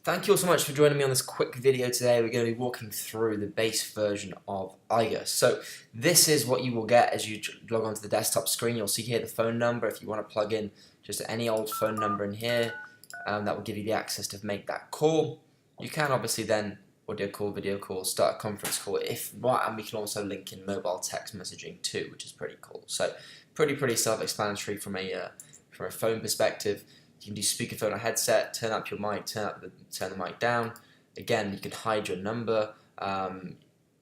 Thank you all so much for joining me on this quick video today. We're going to be walking through the base version of Eiger. So this is what you will get as you log onto the desktop screen. You'll see here the phone number. If you want to plug in just any old phone number in here, that will give you the access to make that call. You can obviously then audio call, video call, start a conference call if not, and we can also link in mobile text messaging too, which is pretty cool. So pretty self-explanatory from a phone perspective. You can do speakerphone or headset, turn up your mic, turn the mic down. Again, you can hide your number,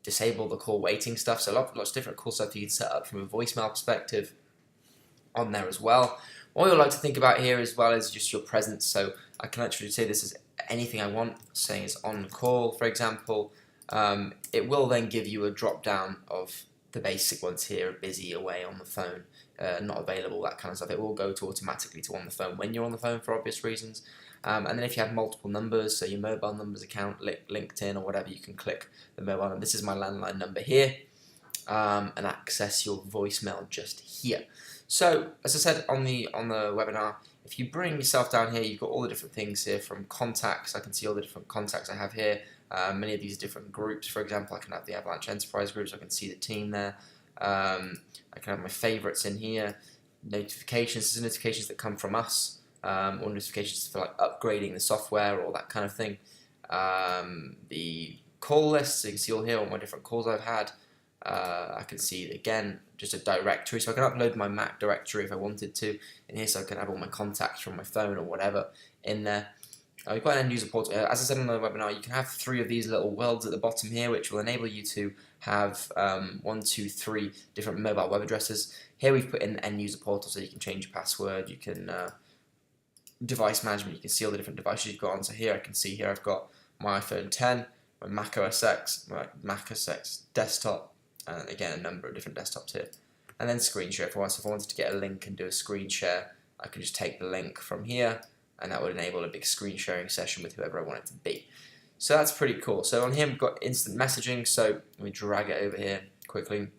disable the call waiting stuff. So lots of different cool stuff you can set up from a voicemail perspective on there as well. What you'll like to think about here as well is just your presence. So I can actually say this is anything I want, saying it's on call, for example. It will then give you a drop down of the basic ones here: busy, away, on the phone, not available, that kind of stuff. It will go to automatically to on the phone when you're on the phone for obvious reasons. And then if you have multiple numbers, so your mobile numbers account, LinkedIn or whatever, you can click the mobile number. This is my landline number here, and access your voicemail just here. So as I said on the webinar, if you bring yourself down here, you've got all the different things here from contacts. I can see all the different contacts I have here. Many of these different groups. For example, I can have the Avalanche Enterprise groups. I can see the team there. I can have my favorites in here. Notifications. This is notifications that come from us, or notifications for like upgrading the software or that kind of thing. The call list. So you can see all here all my different calls I've had. I can see again just a directory, so I can upload my Mac directory if I wanted to in here, so I can have all my contacts from my phone or whatever in there. We've got an end user portal. As I said on the webinar, you can have 3 of these little worlds at the bottom here, which will enable you to have 1, 2, 3 different mobile web addresses. Here we've put in the end user portal, so you can change your password. You can device management. You can see all the different devices you've got on. So here I can see here I've got my iPhone 10, my Mac OS X, my Mac OS X desktop, and again a number of different desktops here. And then screen share. If I wanted to get a link and do a screen share, I can just take the link from here, and that would enable a big screen sharing session with whoever I want it to be. So that's pretty cool. So on here we've got instant messaging, so let me drag it over here quickly.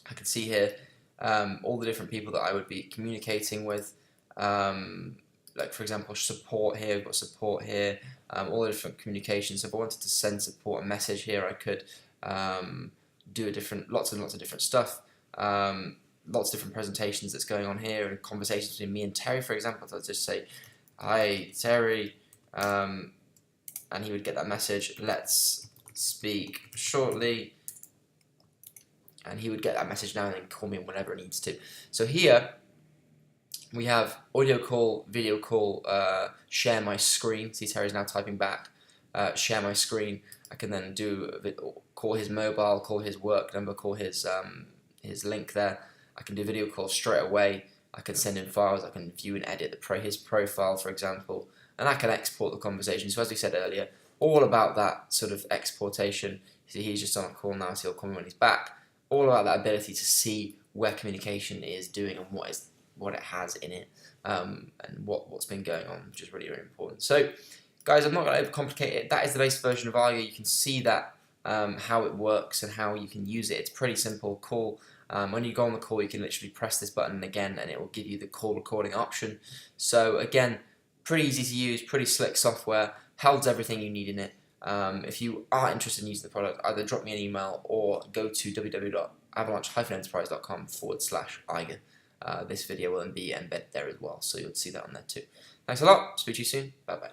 I can see here all the different people that I would be communicating with, like for example support here, we've got support here, all the different communications. So if I wanted to send support a message here, I could do lots and lots of different stuff. Lots of different presentations that's going on here, and conversations between me and Terry, for example. So I'll just say, "Hi Terry," and he would get that message, "Let's speak shortly," and he would get that message now and then call me whenever he needs to. So here we have audio call, video call, share my screen. See, Terry's now typing back. Share my screen. I can then call his mobile, call his work number, call his link there. I can do video call straight away. I can send in files. I can view and edit his profile, for example, and I can export the conversation. So as we said earlier, all about that sort of exportation. See, he's just on a call now, so he'll call me when he's back. All about that ability to see where communication is doing and what it has in it, and what's been going on, which is really important. So, guys, I'm not going to overcomplicate it. That is the base version of Eiger. You can see that how it works and how you can use it. It's pretty simple. Call. When you go on the call, you can literally press this button again, and it will give you the call recording option. So again, pretty easy to use, pretty slick software. Holds everything you need in it. If you are interested in using the product, either drop me an email or go to www.avalanche-enterprise.com/Eiger. This video will be embedded there as well, so you'll see that on there too. Thanks a lot. Speak to you soon. Bye bye.